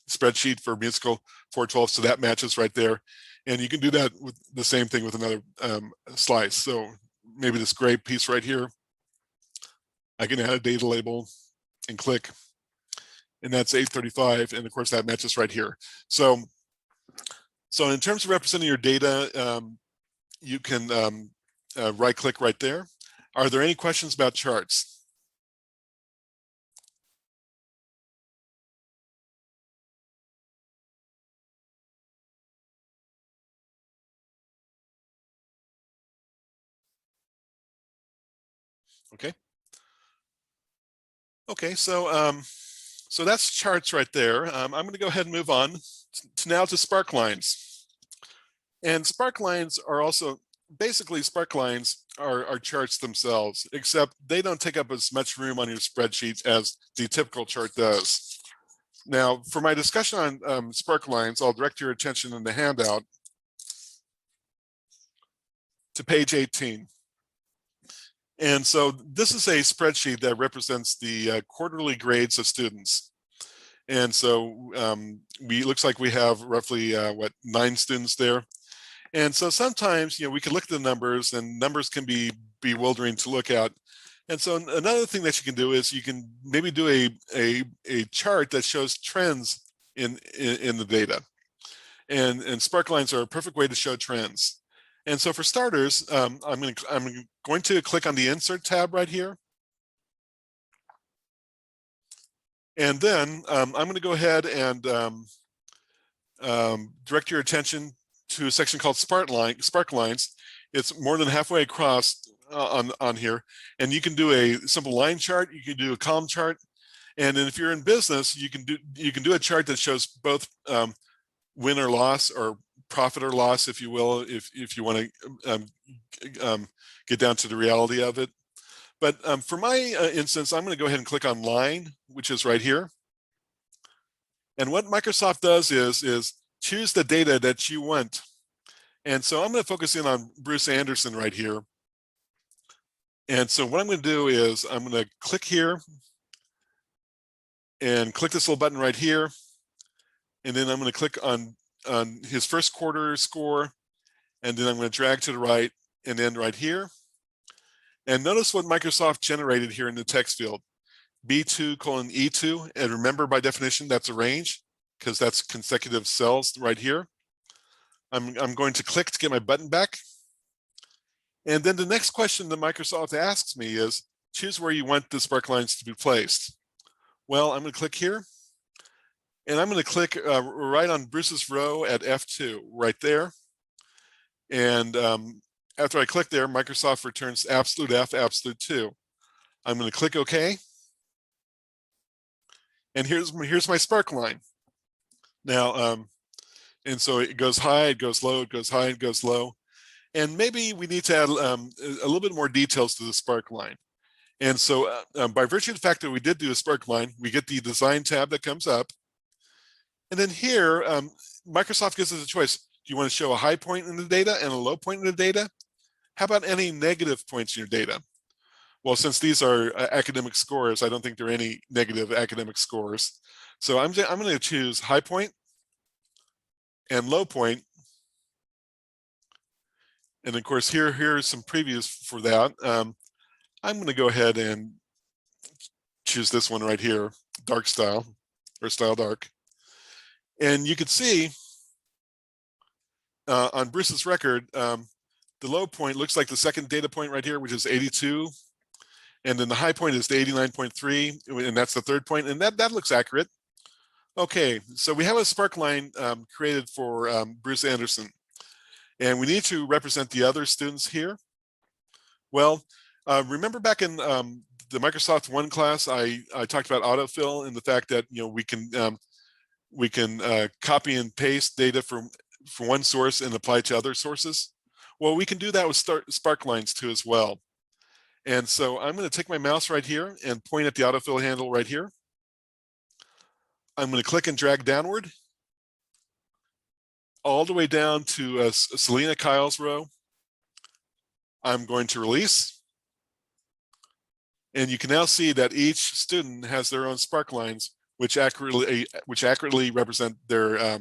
S1: spreadsheet for musical 412, so that matches right there. And you can do that with the same thing with another slice. So maybe this gray piece right here, I can add a data label and click, and that's 835, and of course that matches right here. So in terms of representing your data, you can right click right there. Are there any questions about charts? Okay. Okay, so so that's charts right there. I'm going to go ahead and move on now to Sparklines. And Sparklines are also, basically Sparklines are charts themselves, except they don't take up as much room on your spreadsheets as the typical chart does. Now, for my discussion on Sparklines, I'll direct your attention in the handout to page 18. And so this is a spreadsheet that represents the quarterly grades of students. And so looks like we have roughly, 9 students there. And so sometimes, we can look at the numbers, and numbers can be bewildering to look at. And so another thing that you can do is you can maybe do a chart that shows trends in the data. And Sparklines are a perfect way to show trends. And so for starters, I'm going to click on the Insert tab right here. And then I'm going to go ahead and direct your attention to a section called Sparklines. It's more than halfway across on here. And you can do a simple line chart, you can do a column chart. And then if you're in business, you can do a chart that shows both win or loss, or profit or loss, if you will, if you want to get down to the reality of it. But for my instance, I'm going to go ahead and click on line, which is right here. And what Microsoft does is choose the data that you want. And so I'm going to focus in on Bruce Anderson right here. And so what I'm going to do is I'm going to click here and click this little button right here. And then I'm going to click on his first quarter score. And then I'm going to drag to the right and end right here. And notice what Microsoft generated here in the text field, B2 colon E2. And remember, by definition, that's a range because that's consecutive cells right here. I'm going to click to get my button back. And then the next question that Microsoft asks me is, choose where you want the Sparklines to be placed. Well, I'm going to click here. And I'm going to click right on Bruce's row at F2, right there. And after I click there, Microsoft returns absolute F, absolute 2. I'm going to click OK. And here's my Sparkline. Now, and so it goes high, it goes low, it goes high, it goes low. And maybe we need to add a little bit more details to the Sparkline. And so by virtue of the fact that we did do a Sparkline, we get the design tab that comes up. And then here, Microsoft gives us a choice. Do you want to show a high point in the data and a low point in the data? How about any negative points in your data? Well, since these are academic scores, I don't think there are any negative academic scores. So I'm going to choose high point and low point. And of course, here's some previews for that. I'm going to go ahead and choose this one right here, dark style or style dark. And you can see on Bruce's record, the low point looks like the second data point right here, which is 82. And then the high point is the 89.3, and that's the third point, and that looks accurate. Okay, so we have a Sparkline created for Bruce Anderson, and we need to represent the other students here. Well, remember back in the Microsoft 1 class, I talked about autofill and the fact that we can copy and paste data from one source and apply it to other sources. Well, we can do that with Sparklines too as well. And so I'm going to take my mouse right here and point at the autofill handle right here. I'm going to click and drag downward all the way down to Selena Kyle's row. I'm going to release. And you can now see that each student has their own Sparklines, which accurately represent their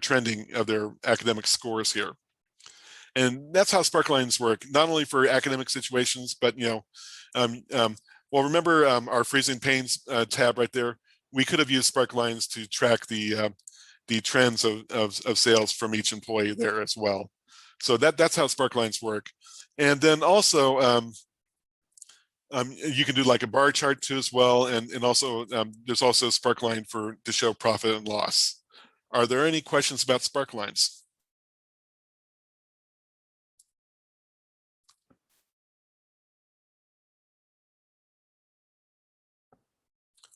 S1: trending of their academic scores here. And that's how Sparklines work, not only for academic situations, but well, remember our Freezing Panes tab right there. We could have used Sparklines to track the trends of sales from each employee there as well. So that's how Sparklines work. And then also you can do like a bar chart too as well, and also there's also Sparkline to show profit and loss. Are there any questions about Sparklines?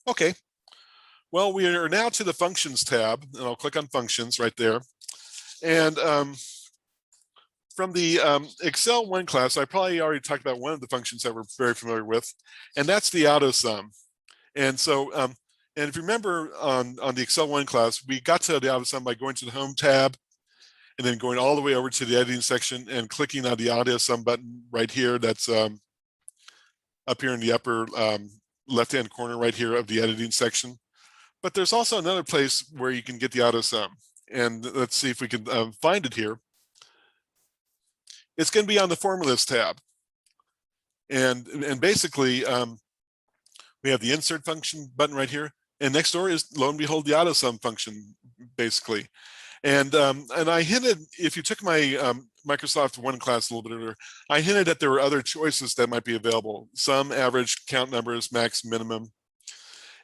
S1: Okay, well, we are now to the Functions tab, and I'll click on Functions right there. And from the Excel 1 class, I probably already talked about one of the functions that we're very familiar with, and that's the Autosum. And so, and if you remember on the Excel 1 class, we got to the Autosum by going to the Home tab, and then going all the way over to the Editing section and clicking on the Autosum button right here. That's up here in the upper left-hand corner right here of the Editing section. But there's also another place where you can get the Autosum, and let's see if we can find it here. It's going to be on the Formulas tab, and basically we have the Insert function button right here, and next door is, lo and behold, the Autosum function basically. And I hinted, if you took my Microsoft 1 class a little bit earlier, I hinted that there were other choices that might be available: sum, average, count numbers, max, minimum.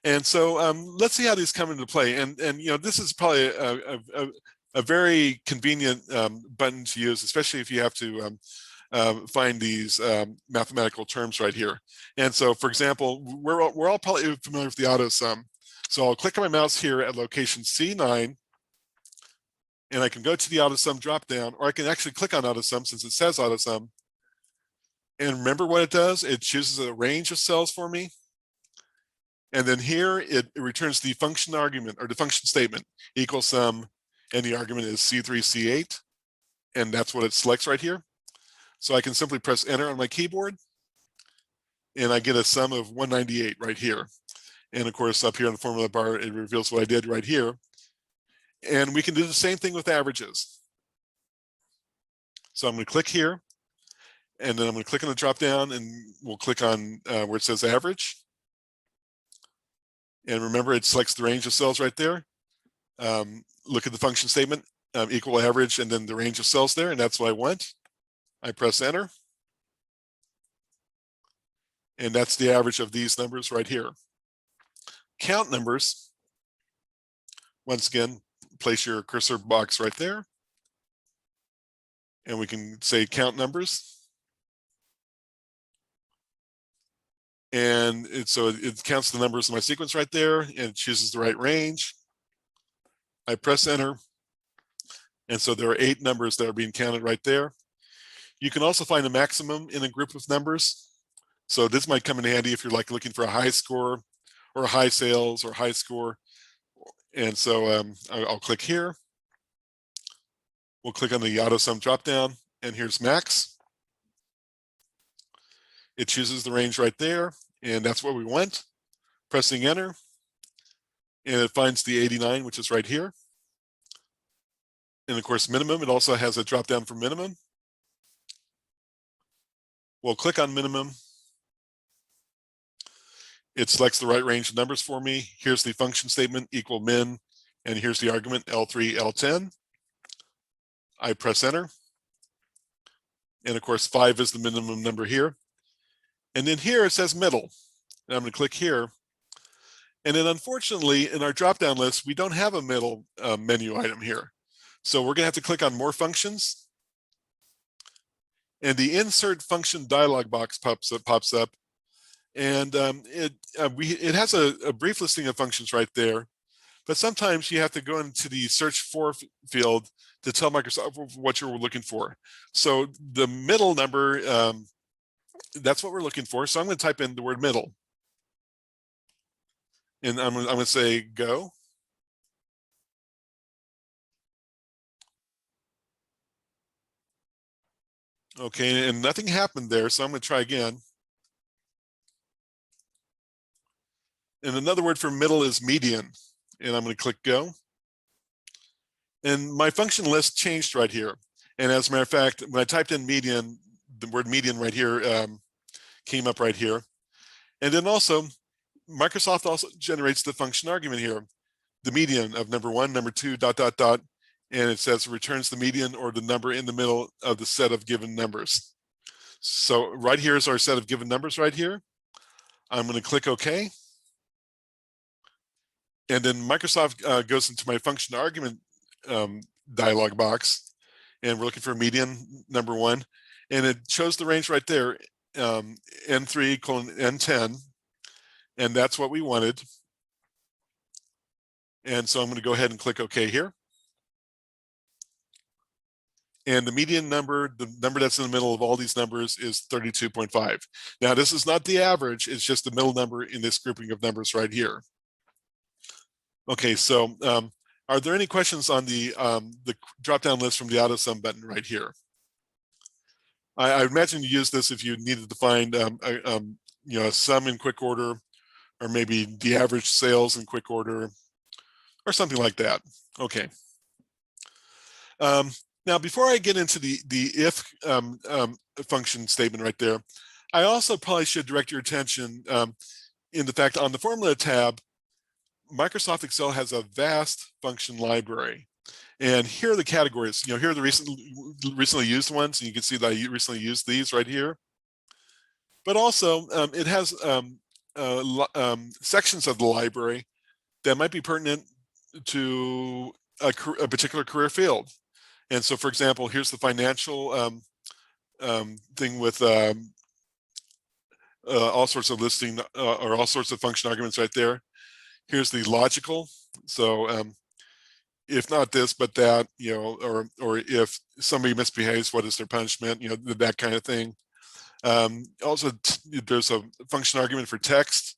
S1: And so let's see how these come into play. And this is probably a very convenient button to use, especially if you have to find these mathematical terms right here. And so, for example, we're all probably familiar with the Autosum. So I'll click on my mouse here at location C9, and I can go to the Autosum dropdown, or I can actually click on Autosum since it says Autosum. And remember what it does? It chooses a range of cells for me. And then here it returns the function argument or the function statement equals sum, and the argument is C3, C8. And that's what it selects right here. So I can simply press enter on my keyboard and I get a sum of 198 right here. And of course, up here on the formula bar, it reveals what I did right here. And we can do the same thing with averages. So I'm going to click here, and then I'm going to click on the drop down, and we'll click on where it says average. And remember, it selects the range of cells right there. Look at the function statement, equal average, and then the range of cells there, and that's what I want. I press enter. And that's the average of these numbers right here. Count numbers, once again, place your cursor box right there. And we can say count numbers. And so it counts the numbers in my sequence right there, and it chooses the right range. I press enter. And so there are 8 numbers that are being counted right there. You can also find a maximum in a group of numbers. So this might come in handy if you're like looking for a high score or high sales or high score. And so I'll click here. We'll click on the Autosum dropdown, and here's max. It chooses the range right there, and that's what we want. Pressing enter, and it finds the 89, which is right here. And of course, minimum, it also has a dropdown for minimum. We'll click on minimum. It selects the right range of numbers for me. Here's the function statement, equal min, and here's the argument, L3, L10. I press enter. And of course, 5 is the minimum number here. And then here it says middle. And I'm going to click here. And then unfortunately, in our drop-down list, we don't have a middle menu item here. So we're going to have to click on more functions. And the insert function dialog box pops up. And it has a brief listing of functions right there. But sometimes you have to go into the search for field to tell Microsoft what you're looking for. So the middle number, that's what we're looking for. So I'm going to type in the word middle. And I'm going to say go. Okay, and nothing happened there, so I'm going to try again. And another word for middle is median. And I'm going to click go. And my function list changed right here. And as a matter of fact, when I typed in median, the word median right here came up right here. And then also, Microsoft also generates the function argument here, the median of number 1, number 2, ... And it says returns the median or the number in the middle of the set of given numbers. So right here is our set of given numbers right here. I'm going to click OK. And then Microsoft goes into my function argument dialog box, and we're looking for median number 1, and it shows the range right there, N3 colon N10, and that's what we wanted. And so I'm going to go ahead and click OK here. And the median number, the number that's in the middle of all these numbers, is 32.5. Now, this is not the average, it's just the middle number in this grouping of numbers right here. Okay, so are there any questions on the drop-down list from the Autosum button right here? I imagine you use this if you needed to find a sum in quick order, or maybe the average sales in quick order, or something like that. Okay. Now, before I get into the if function statement right there, I also probably should direct your attention in the fact on the formula tab, Microsoft Excel has a vast function library. And here are the categories. Here are the recently used ones. And you can see that I recently used these right here. But also, it has sections of the library that might be pertinent to a particular career field. And so, for example, here's the financial thing with all sorts of listing or all sorts of function arguments right there. Here's the logical. So if not this, but that, or if somebody misbehaves, what is their punishment? That kind of thing. Also, there's a function argument for text,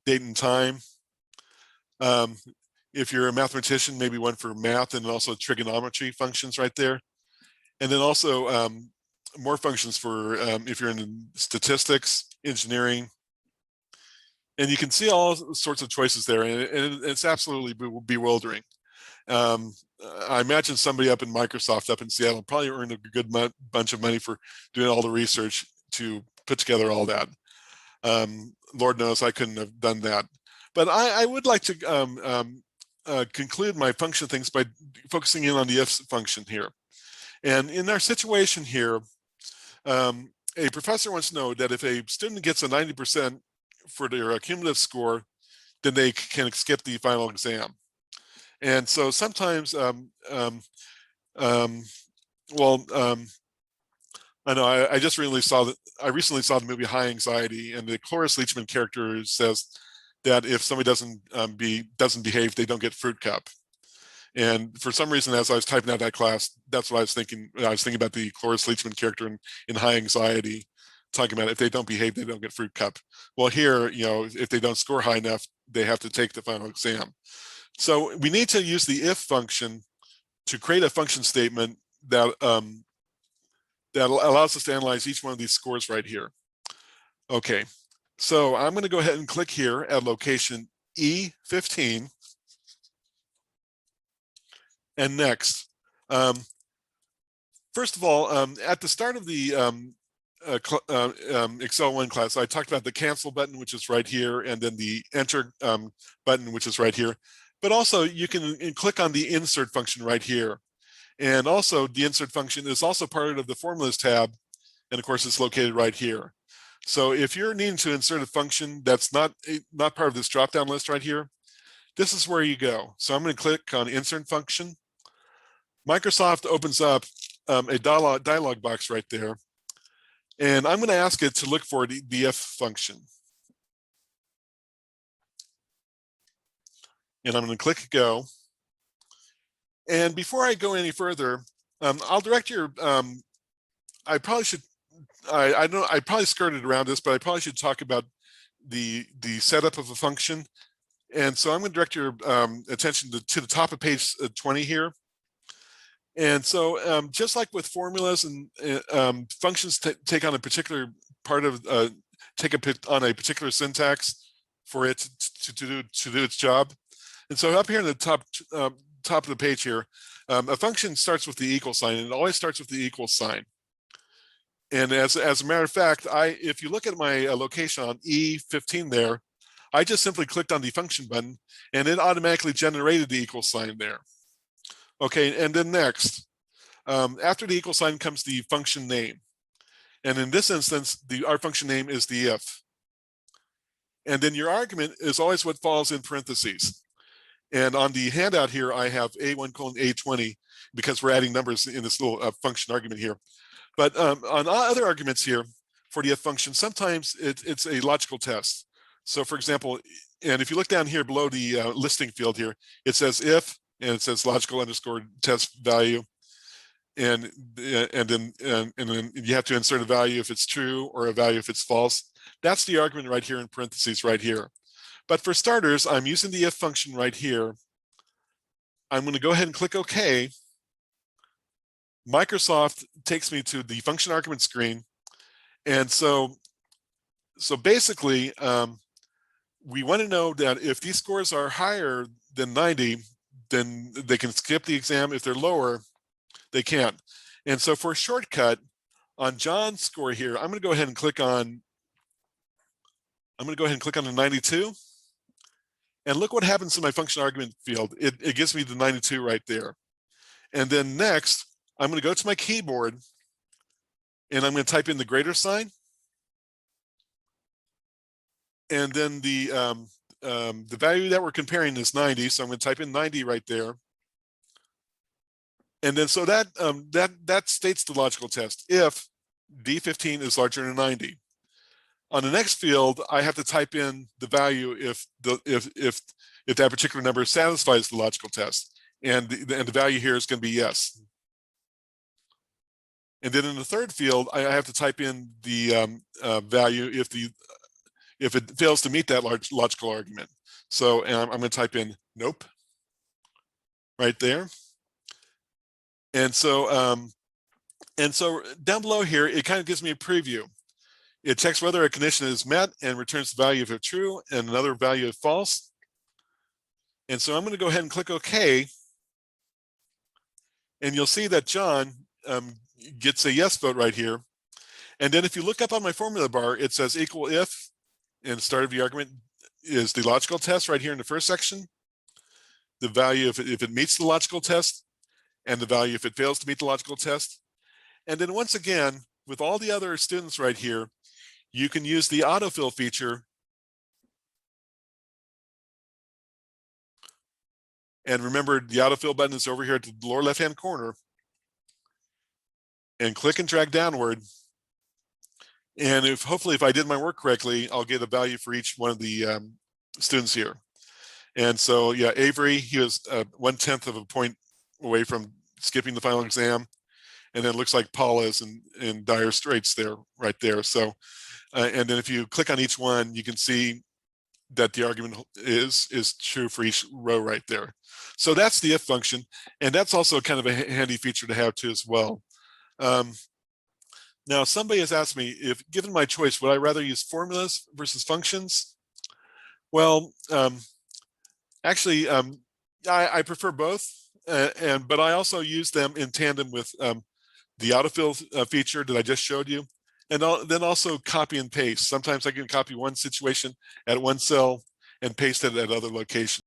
S1: date and time. If you're a mathematician, maybe one for math, and also trigonometry functions right there. And then also more functions for if you're in statistics, engineering. And you can see all sorts of choices there, and it's absolutely bewildering. I imagine somebody up in Microsoft up in Seattle probably earned a good bunch of money for doing all the research to put together all that. Lord knows I couldn't have done that. But I would like to conclude my function things by focusing in on the if function here. And in our situation here, a professor wants to know that if a student gets a 90% for their cumulative score, then they can skip the final exam. And so sometimes, I know I just recently saw the movie High Anxiety, and the Cloris Leachman character says that if somebody doesn't behave, they don't get fruit cup. And for some reason, as I was typing out that class, that's what I was thinking. I was thinking about the Cloris Leachman character in High Anxiety, talking about if they don't behave, they don't get fruit cup. Well, here, if they don't score high enough, they have to take the final exam. So we need to use the if function to create a function statement that that allows us to analyze each one of these scores right here. Okay, so I'm going to go ahead and click here at location E15. And next, first of all, at the start of the Excel 1 class, I talked about the cancel button, which is right here, and then the enter button, which is right here. But also you can click on the insert function right here. And also the insert function is also part of the formulas tab. And of course, it's located right here. So if you're needing to insert a function that's not part of this drop-down list right here, this is where you go. So I'm going to click on insert function. Microsoft opens up a dialog box right there. And I'm going to ask it to look for the if function. And I'm going to click go. And before I go any further, I'll direct your, I probably should, I probably skirted around this, but I probably should talk about the setup of a function. And so I'm going to direct your attention to the top of page 20 here. And so just like with formulas and functions take on a particular part of, on a particular syntax for it to do its job. And so up here in the top of the page here, a function starts with the equal sign, and it always starts with the equal sign. And as a matter of fact, if you look at my location on E15 there, I just simply clicked on the function button, and it automatically generated the equal sign there. Okay, and then next, after the equal sign comes the function name. And in this instance, our function name is the if. And then your argument is always what follows in parentheses. And on the handout here, I have A1 colon A20 because we're adding numbers in this little function argument here. But on other arguments here for the if function, sometimes it's a logical test. So for example, and if you look down here below the listing field here, it says if, and it says logical underscore test value. And then you have to insert a value if it's true or a value if it's false. That's the argument right here in parentheses right here. But for starters, I'm using the if function right here. I'm going to go ahead and click OK. Microsoft takes me to the function argument screen. And so basically, we want to know that if these scores are higher than 90, then they can skip the exam. If they're lower, they can't. And so for a shortcut on John's score here, I'm going to go ahead and click on the 92. And look what happens in my function argument field. It gives me the 92 right there. And then next, I'm going to go to my keyboard and I'm going to type in the greater sign. And then the value that we're comparing is 90. So I'm going to type in 90 right there. And then so that states the logical test if D15 is larger than 90. On the next field, I have to type in the value if that particular number satisfies the logical test, and the value here is going to be yes. And then in the third field, I have to type in the value if it fails to meet that logical argument. So I'm going to type in nope right there. And so down below here, it kind of gives me a preview. It checks whether a condition is met and returns the value if it's true and another value if false. And so I'm going to go ahead and click OK. And you'll see that John gets a yes vote right here. And then if you look up on my formula bar, it says equal if, and the start of the argument is the logical test right here in the first section, the value if it meets the logical test, and the value if it fails to meet the logical test. And then once again, with all the other students right here, you can use the autofill feature. And remember, the autofill button is over here at the lower left-hand corner. And click and drag downward. And hopefully if I did my work correctly, I'll get a value for each one of the students here. And so, yeah, Avery, he was 1/10 of a point away from skipping the final exam. And then it looks like Paula is in dire straits there, right there. So, and then if you click on each one, you can see that the argument is true for each row right there. So that's the if function. And that's also kind of a handy feature to have too as well. Now, somebody has asked me, if given my choice, would I rather use formulas versus functions? Well, actually, I prefer both, but I also use them in tandem with the autofill feature that I just showed you, and then also copy and paste. Sometimes I can copy one situation at one cell and paste it at other locations.